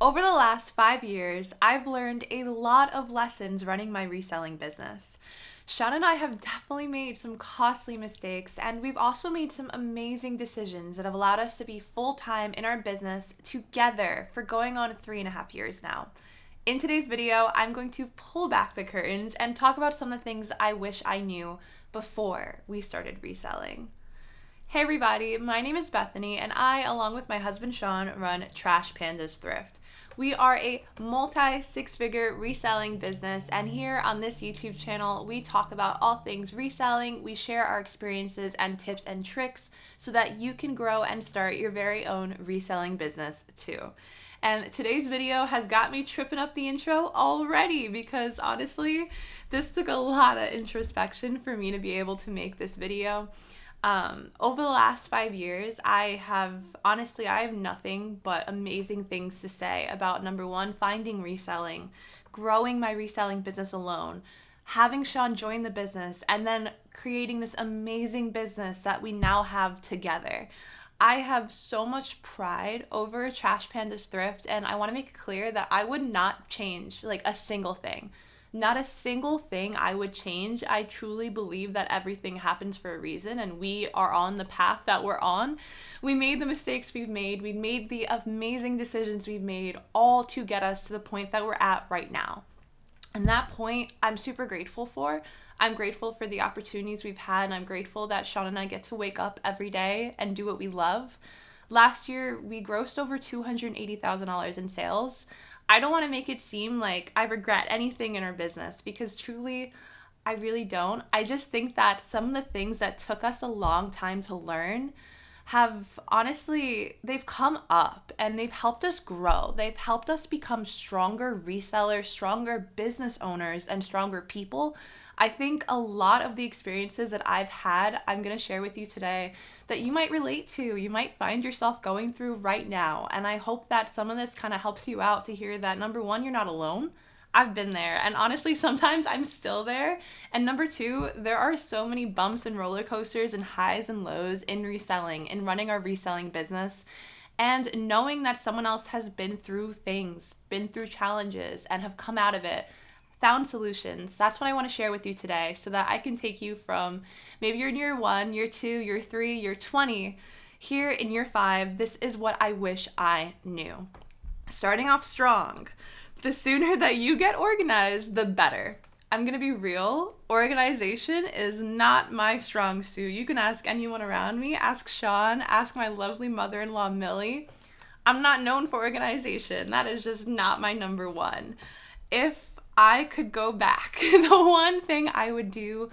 Over the last 5 years, I've learned a lot of lessons running my reselling business. Sean and I have definitely made some costly mistakes, and we've also made some amazing decisions that have allowed us to be full-time in our business together for going on 3.5 years now. In today's video, I'm going to pull back the curtains and talk about some of the things I wish I knew before we started reselling. Hey everybody, my name is Bethany, and I, along with my husband Sean, run Trash Pandas Thrift. We are a multi-six-figure reselling business, and here on this YouTube channel, we talk about all things reselling. We share our experiences and tips and tricks so that you can grow and start your very own reselling business too. And today's video has got me tripping up the intro already because honestly, this took a lot of introspection for me to be able to make this video. Over the last 5 years, I have nothing but amazing things to say about number one, finding reselling, growing my reselling business alone, having Sean join the business, and then creating this amazing business that we now have together. I have so much pride over Trash Pandas Thrift, and I want to make it clear that I would not change like a single thing. Not a single thing I would change. I truly believe that everything happens for a reason, and we are on the path that we're on. We made the mistakes we've made the amazing decisions we've made, all to get us to the point that we're at right now. And that point, I'm super grateful for. I'm grateful for the opportunities we've had, and I'm grateful that Sean and I get to wake up every day and do what we love. Last year, we grossed over $280,000 in sales. I don't want to make it seem like I regret anything in our business because truly, I really don't. I just think that some of the things that took us a long time to learn have honestly, they've come up and they've helped us grow. They've helped us become stronger resellers, stronger business owners, and stronger people. I think a lot of the experiences that I've had, I'm going to share with you today that you might relate to, you might find yourself going through right now. And I hope that some of this kind of helps you out to hear that number one, you're not alone. I've been there, and honestly, sometimes I'm still there. And number two, there are so many bumps and roller coasters and highs and lows in reselling, in running our reselling business. And knowing that someone else has been through things, been through challenges, and have come out of it, found solutions. That's what I want to share with you today so that I can take you from maybe you're in year 1, year 2, year 3, year 20. Here in year 5, this is what I wish I knew. Starting off strong. The sooner that you get organized, the better. I'm going to be real. Organization is not my strong suit. You can ask anyone around me. Ask Sean. Ask my lovely mother-in-law, Millie. I'm not known for organization. That is just not my number one. If I could go back, the one thing I would do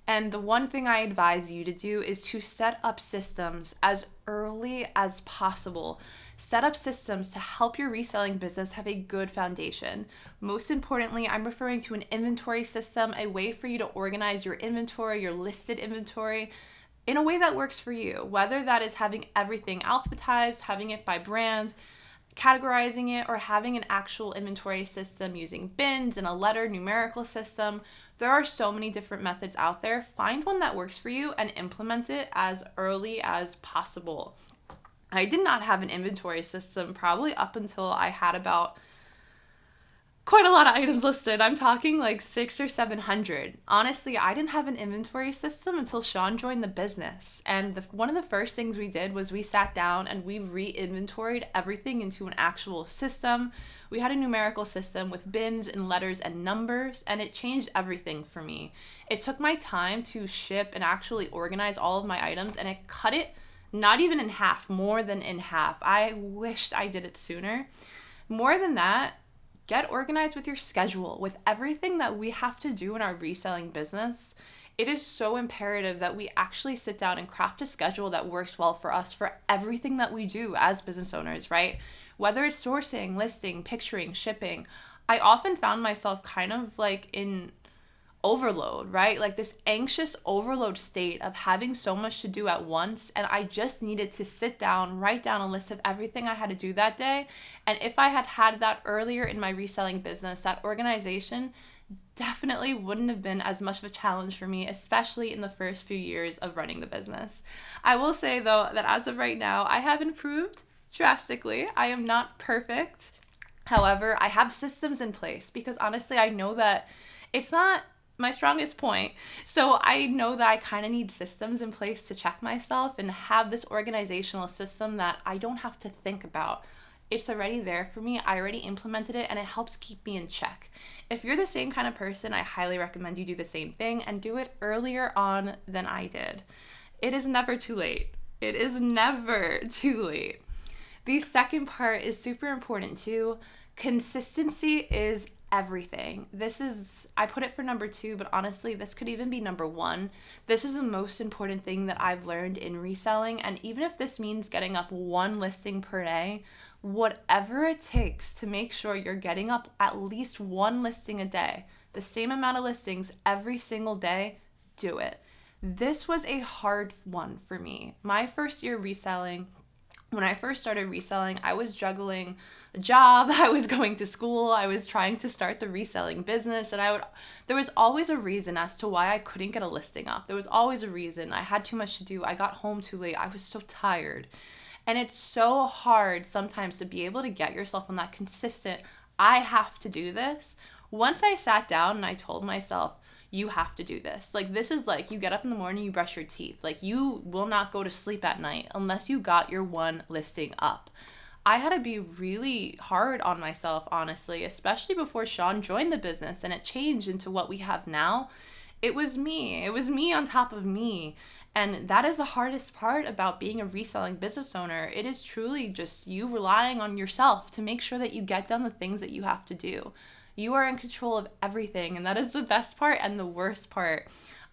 and the one thing I advise you to do is to set up systems as early as possible. Set up systems to help your reselling business have a good foundation. Most importantly, I'm referring to an inventory system, a way for you to organize your inventory, your listed inventory, in a way that works for you. Whether that is having everything alphabetized, having it by brand, categorizing it, or having an actual inventory system using bins and a letter numerical system. There are so many different methods out there. Find one that works for you and implement it as early as possible. I did not have an inventory system probably up until I had about quite a lot of items listed. I'm talking like 600 or 700. Honestly, I didn't have an inventory system until Sean joined the business. And one of the first things we did was we sat down and we re-inventoried everything into an actual system. We had a numerical system with bins and letters and numbers, and it changed everything for me. It took my time to ship and actually organize all of my items, and it cut it not even in half, more than in half. I wished I did it sooner. More than that, get organized with your schedule, with everything that we have to do in our reselling business. It is so imperative that we actually sit down and craft a schedule that works well for us for everything that we do as business owners, right? Whether it's sourcing, listing, picturing, shipping. I often found myself kind of like in overload, right? Like this anxious overload state of having so much to do at once. And I just needed to sit down, write down a list of everything I had to do that day. And if I had had that earlier in my reselling business, that organization definitely wouldn't have been as much of a challenge for me, especially in the first few years of running the business. I will say though, that as of right now, I have improved drastically. I am not perfect. However, I have systems in place because honestly, I know that it's not my strongest point. So I know that I kind of need systems in place to check myself and have this organizational system that I don't have to think about. It's already there for me. I already implemented it and it helps keep me in check. If you're the same kind of person, I highly recommend you do the same thing and do it earlier on than I did. It is never too late. It is never too late. The second part is super important too. Consistency is everything. I put it for number 2, but honestly, this could even be number 1. This is the most important thing that I've learned in reselling. And even if this means getting up 1 listing per day, whatever it takes to make sure you're getting up at least 1 listing a day, the same amount of listings every single day, do it. This was a hard one for me. My first year reselling, when I first started reselling, I was juggling a job, I was going to school, I was trying to start the reselling business, and there was always a reason as to why I couldn't get a listing up. There was always a reason. I had too much to do. I got home too late. I was so tired. And it's so hard sometimes to be able to get yourself on that consistent, I have to do this. Once I sat down and I told myself, you have to do this. Like, this is like you get up in the morning, you brush your teeth. Like, you will not go to sleep at night unless you got your 1 listing up. I had to be really hard on myself, honestly, especially before Sean joined the business and it changed into what we have now. It was me. It was me on top of me. And that is the hardest part about being a reselling business owner. It is truly just you relying on yourself to make sure that you get done the things that you have to do. You are in control of everything, and that is the best part and the worst part.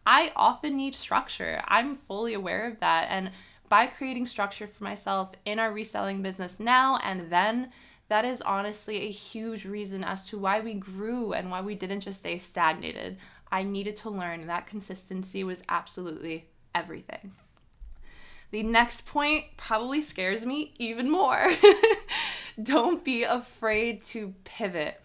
I often need structure. I'm fully aware of that, and by creating structure for myself in our reselling business now and then, that is honestly a huge reason as to why we grew and why we didn't just stay stagnated. I needed to learn that consistency was absolutely everything. The next point probably scares me even more. Don't be afraid to pivot.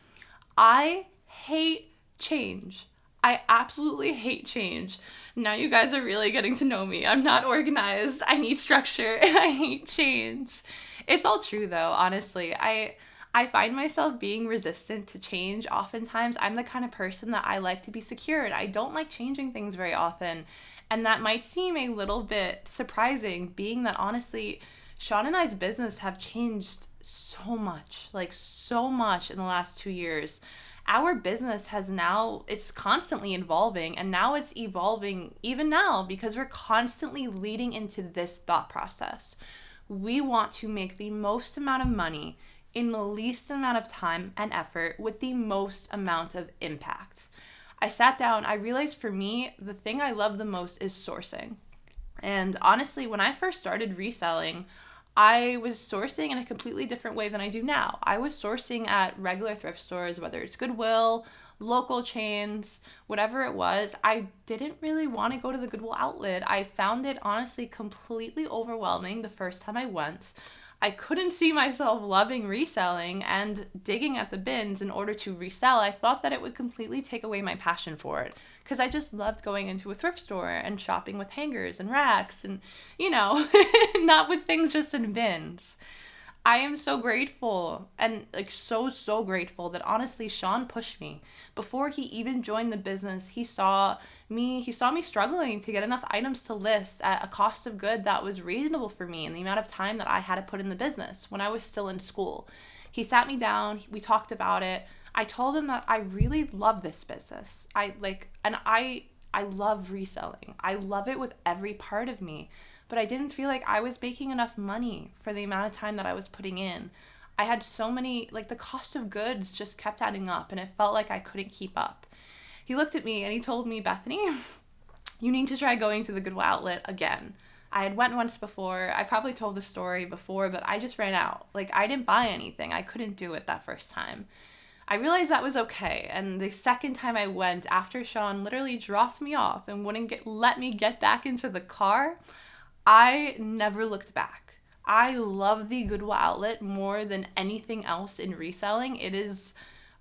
I hate change. I absolutely hate change. Now you guys are really getting to know me. I'm not organized. I need structure and I hate change. It's all true though, honestly. I find myself being resistant to change. Oftentimes, I'm the kind of person that I like to be secure and I don't like changing things very often. And that might seem a little bit surprising, being that honestly, Sean and I's business have changed so much in the last 2 years. Our business it's constantly evolving, and now it's evolving even now because we're constantly leading into this thought process. We want to make the most amount of money in the least amount of time and effort with the most amount of impact. I sat down, I realized for me, the thing I love the most is sourcing. And honestly, when I first started reselling, I was sourcing in a completely different way than I do now. I was sourcing at regular thrift stores, whether it's Goodwill, local chains, whatever it was. I didn't really want to go to the Goodwill outlet. I found it honestly completely overwhelming the first time I went. I couldn't see myself loving reselling and digging at the bins in order to resell. I thought that it would completely take away my passion for it because I just loved going into a thrift store and shopping with hangers and racks and, not with things just in bins. I am so grateful and so grateful that honestly Sean pushed me. Before he even joined the business, he saw me struggling to get enough items to list at a cost of good that was reasonable for me and the amount of time that I had to put in the business when I was still in school. He sat me down, we talked about it. I told him that I really love this business. I love reselling. I love it with every part of me. But I didn't feel like I was making enough money for the amount of time that I was putting in. I had so many, the cost of goods just kept adding up and it felt like I couldn't keep up. He looked at me and he told me, Bethany, you need to try going to the Goodwill outlet again. I had went once before. I probably told the story before, but I just ran out. I didn't buy anything. I couldn't do it that first time. I realized that was okay. And the second time I went, after Sean literally dropped me off and wouldn't let me get back into the car, I never looked back. I love the Goodwill outlet more than anything else in reselling.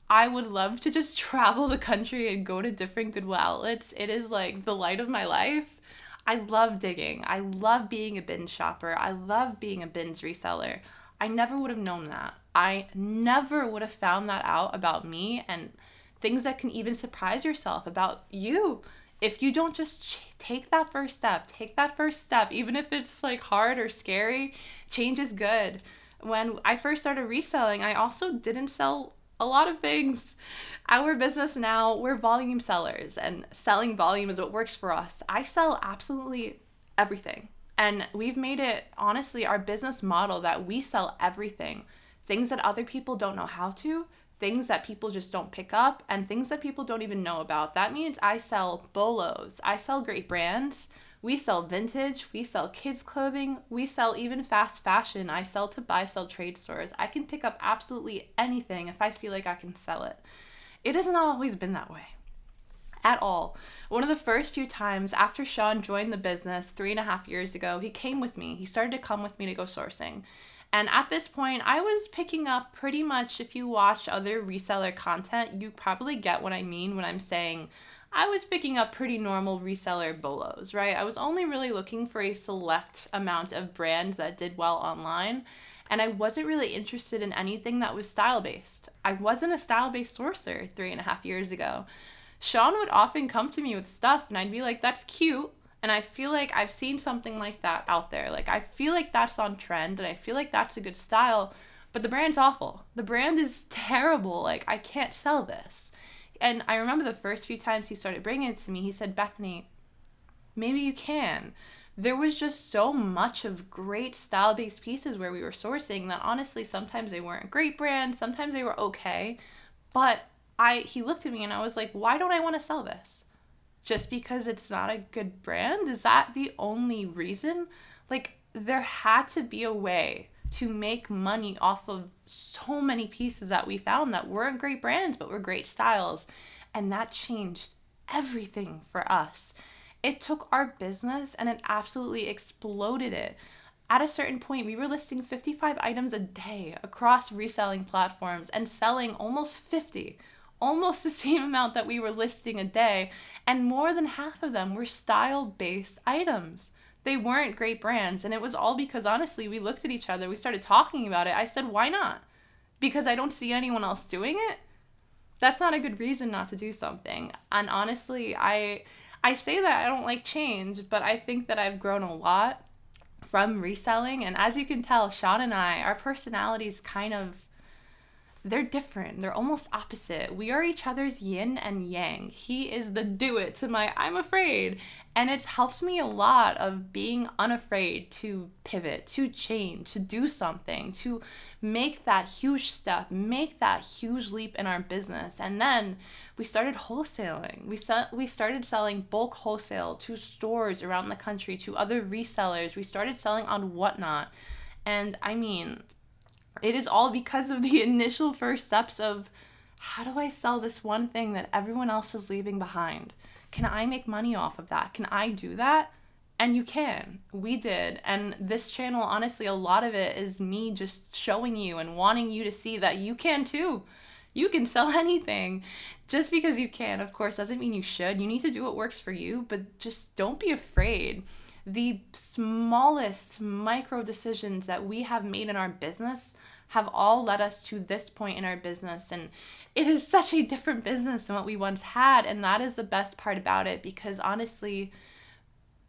I would love to just travel the country and go to different Goodwill outlets. It is the light of my life. I love digging. I love being a bin shopper. I love being a bins reseller. I never would have known that. I never would have found that out about me, and things that can even surprise yourself about you if you don't just take that first step. Take that first step, even if it's like hard or scary. Change is good. When I first started reselling, I also didn't sell a lot of things. Our business now, we're volume sellers, and selling volume is what works for us. I sell absolutely everything. And we've made it, honestly, our business model that we sell everything. Things that other people don't know how to, things that people just don't pick up, and things that people don't even know about. That means I sell bolos. I sell great brands. We sell vintage. We sell kids clothing. We sell even fast fashion. I sell to buy, sell trade stores. I can pick up absolutely anything if I feel like I can sell it. It hasn't always been that way at all. One of the first few times after Sean joined the business 3.5 years ago, he came with me. He started to come with me to go sourcing. And at this point, I was picking up pretty much, if you watch other reseller content, you probably get what I mean when I'm saying I was picking up pretty normal reseller bolos, right? I was only really looking for a select amount of brands that did well online. And I wasn't really interested in anything that was style-based. I wasn't a style-based sourcer 3.5 years ago. Sean would often come to me with stuff and I'd be like, that's cute. And I feel like I've seen something like that out there. Like, I feel like that's on trend and I feel like that's a good style, but the brand's awful. The brand is terrible. Like, I can't sell this. And I remember the first few times he started bringing it to me, he said, Bethany, maybe you can. There was just so much of great style-based pieces where we were sourcing that honestly, sometimes they weren't great brands, sometimes they were okay. But he looked at me and I was like, why don't I want to sell this? Just because it's not a good brand? Is that the only reason? Like, there had to be a way to make money off of so many pieces that we found that weren't great brands, but were great styles. And that changed everything for us. It took our business and it absolutely exploded it. At a certain point, we were listing 55 items a day across reselling platforms and selling almost 50. Almost the same amount that we were listing a day, and more than half of them were style-based items. They weren't great brands, and it was all because, honestly, we looked at each other, we started talking about it. I said, why not? Because I don't see anyone else doing it? That's not a good reason not to do something. And honestly, I say that I don't like change, but I think that I've grown a lot from reselling, and as you can tell, Sean and I, our personalities they're different. They're almost opposite. We are each other's yin and yang. He is the do it to my I'm afraid. And it's helped me a lot of being unafraid to pivot, to change, to do something, to make that huge step, make that huge leap in our business. And then we started wholesaling. We started selling bulk wholesale to stores around the country, to other resellers. We started selling on Whatnot. And I mean, it is all because of the initial first steps of, how do I sell this one thing that everyone else is leaving behind? Can I make money off of that? Can I do that? And you can. We did. And this channel, honestly, a lot of it is me just showing you and wanting you to see that you can too. You can sell anything. Just because you can, of course, doesn't mean you should. You need to do what works for you, but just don't be afraid. The smallest micro decisions that we have made in our business have all led us to this point in our business. And it is such a different business than what we once had. And that is the best part about it, because honestly,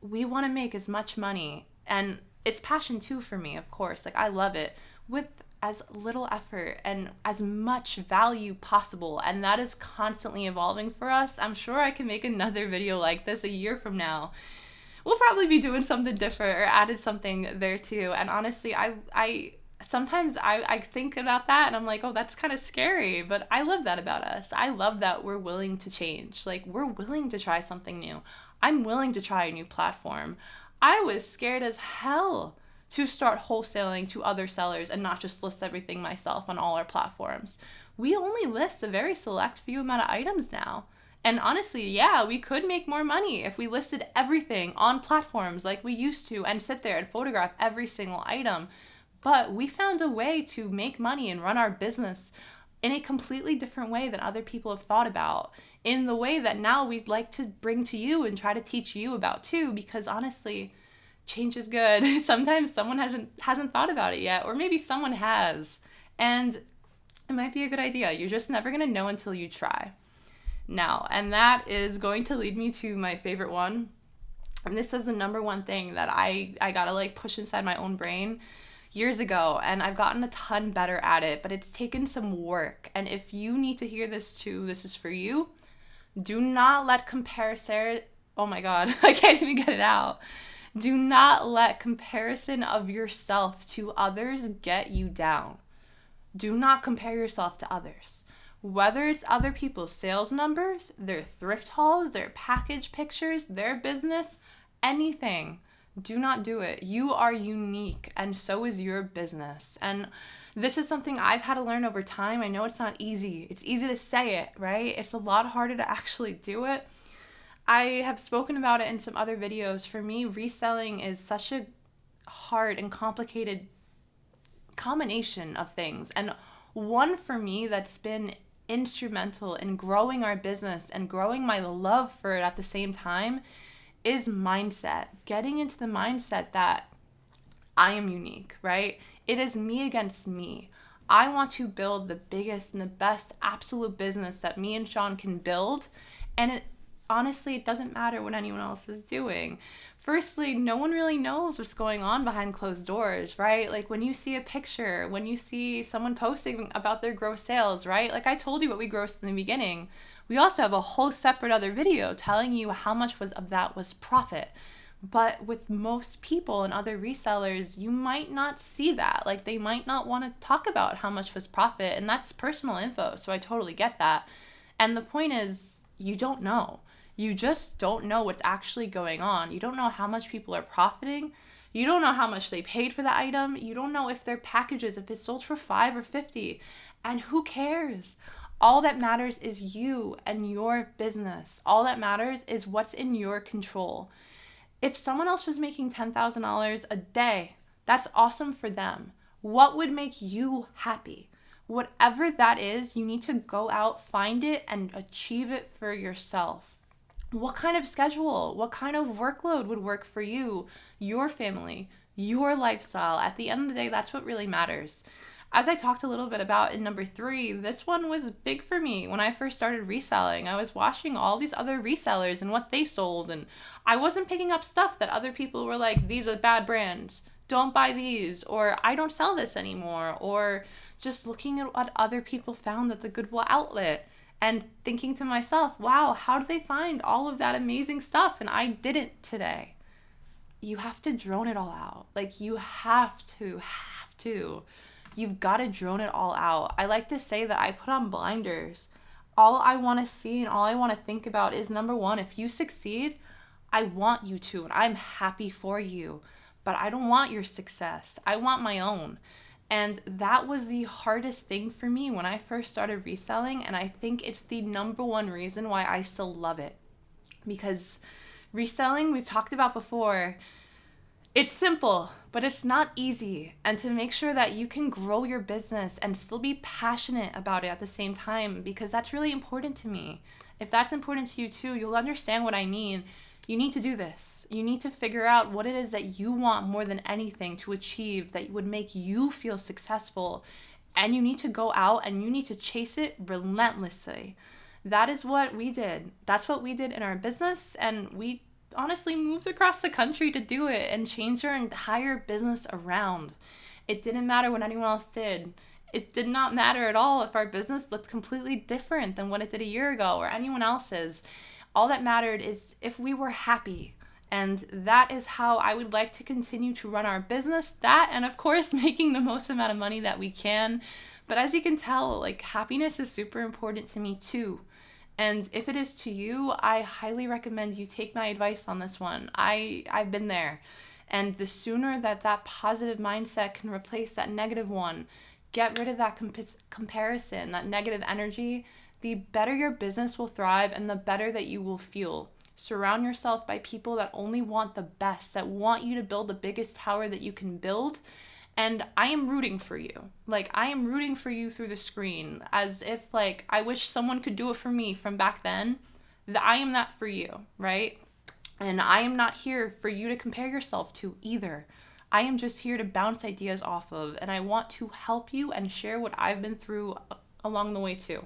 we want to make as much money. And it's passion too for me, of course. Like, I love it with as little effort and as much value possible. And that is constantly evolving for us. I'm sure I can make another video like this a year from now. We'll probably be doing something different or added something there too. And honestly, I sometimes think about that and I'm like, oh, that's kind of scary. But I love that about us. I love that we're willing to change. Like, we're willing to try something new. I'm willing to try a new platform. I was scared as hell to start wholesaling to other sellers and not just list everything myself on all our platforms. We only list a very select few amount of items now. And honestly, yeah, we could make more money if we listed everything on platforms like we used to and sit there and photograph every single item. But we found a way to make money and run our business in a completely different way than other people have thought about, in the way that now we'd like to bring to you and try to teach you about too, because honestly, change is good. Sometimes someone hasn't thought about it yet, or maybe someone has, and it might be a good idea. You're just never going to know until you try. Now, and that is going to lead me to my favorite one. And this is the number one thing that I gotta like push inside my own brain years ago, and I've gotten a ton better at it, but it's taken some work. And if you need to hear this too, this is for you. Do not let comparison, oh my God, I can't even get it out. Do not let comparison of yourself to others get you down. Do not compare yourself to others. Whether it's other people's sales numbers, their thrift hauls, their package pictures, their business, anything, do not do it. You are unique, and so is your business. And this is something I've had to learn over time. I know it's not easy. It's easy to say it, right? It's a lot harder to actually do it. I have spoken about it in some other videos. For me, reselling is such a hard and complicated combination of things. And one for me that's been instrumental in growing our business and growing my love for it at the same time is mindset. Getting into the mindset that I am unique, right? It is me against me. I want to build the biggest and the best absolute business that me and Sean can build. And honestly, it doesn't matter what anyone else is doing. Firstly, no one really knows what's going on behind closed doors, right? Like when you see a picture, when you see someone posting about their gross sales, right? Like I told you what we grossed in the beginning. We also have a whole separate other video telling you how much of that was profit. But with most people and other resellers, you might not see that. Like they might not want to talk about how much was profit, and that's personal info. So I totally get that. And the point is, you don't know. You just don't know what's actually going on. You don't know how much people are profiting. You don't know how much they paid for the item. You don't know if their packages, if it's sold for $5 or $50. And who cares? All that matters is you and your business. All that matters is what's in your control. If someone else was making $10,000 a day, that's awesome for them. What would make you happy? Whatever that is, you need to go out, find it, and achieve it for yourself. What kind of schedule, what kind of workload would work for you, your family, your lifestyle? At the end of the day, that's what really matters. As I talked a little bit about in number 3, this one was big for me. When I first started reselling, I was watching all these other resellers and what they sold, and I wasn't picking up stuff that other people were like, these are bad brands, don't buy these, or I don't sell this anymore, or just looking at what other people found at the Goodwill outlet and thinking to myself, wow, how did they find all of that amazing stuff and I didn't today? You have to drone it all out. Like you have to. You've got to drone it all out. I like to say that I put on blinders. All I want to see and all I want to think about is, number one, if you succeed, I want you to, and I'm happy for you, but I don't want your success. I want my own. And that was the hardest thing for me when I first started reselling, and I think it's the number one reason why I still love it. Because reselling, we've talked about before, it's simple, but it's not easy. And to make sure that you can grow your business and still be passionate about it at the same time, because that's really important to me. If that's important to you too, you'll understand what I mean. You need to do this. You need to figure out what it is that you want more than anything to achieve that would make you feel successful. And you need to go out and you need to chase it relentlessly. That is what we did. That's what we did in our business. And we honestly moved across the country to do it and change our entire business around. It didn't matter what anyone else did. It did not matter at all if our business looked completely different than what it did a year ago or anyone else's. All that mattered is if we were happy. And that is how I would like to continue to run our business. That, and of course, making the most amount of money that we can. But as you can tell, like, happiness is super important to me too. And if it is to you, I highly recommend you take my advice on this one. I've been there. And the sooner that positive mindset can replace that negative one, get rid of that comparison, that negative energy, the better your business will thrive and the better that you will feel. Surround yourself by people that only want the best, that want you to build the biggest tower that you can build. And I am rooting for you. Like, I am rooting for you through the screen, as if, like, I wish someone could do it for me from back then. I am that for you, right? And I am not here for you to compare yourself to either. I am just here to bounce ideas off of, and I want to help you and share what I've been through along the way too.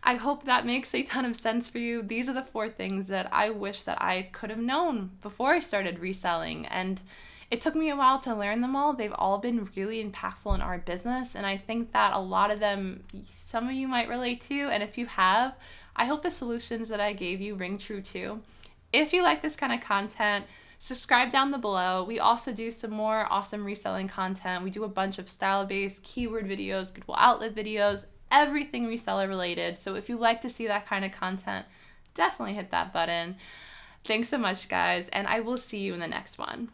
I hope that makes a ton of sense for you. These are the 4 things that I wish that I could have known before I started reselling. And it took me a while to learn them all. They've all been really impactful in our business. And I think that a lot of them, some of you might relate to. And if you have, I hope the solutions that I gave you ring true too. If you like this kind of content, subscribe down below. We also do some more awesome reselling content. We do a bunch of style-based keyword videos, Goodwill outlet videos, everything reseller related. So if you like to see that kind of content, definitely hit that button. Thanks so much, guys, and I will see you in the next one.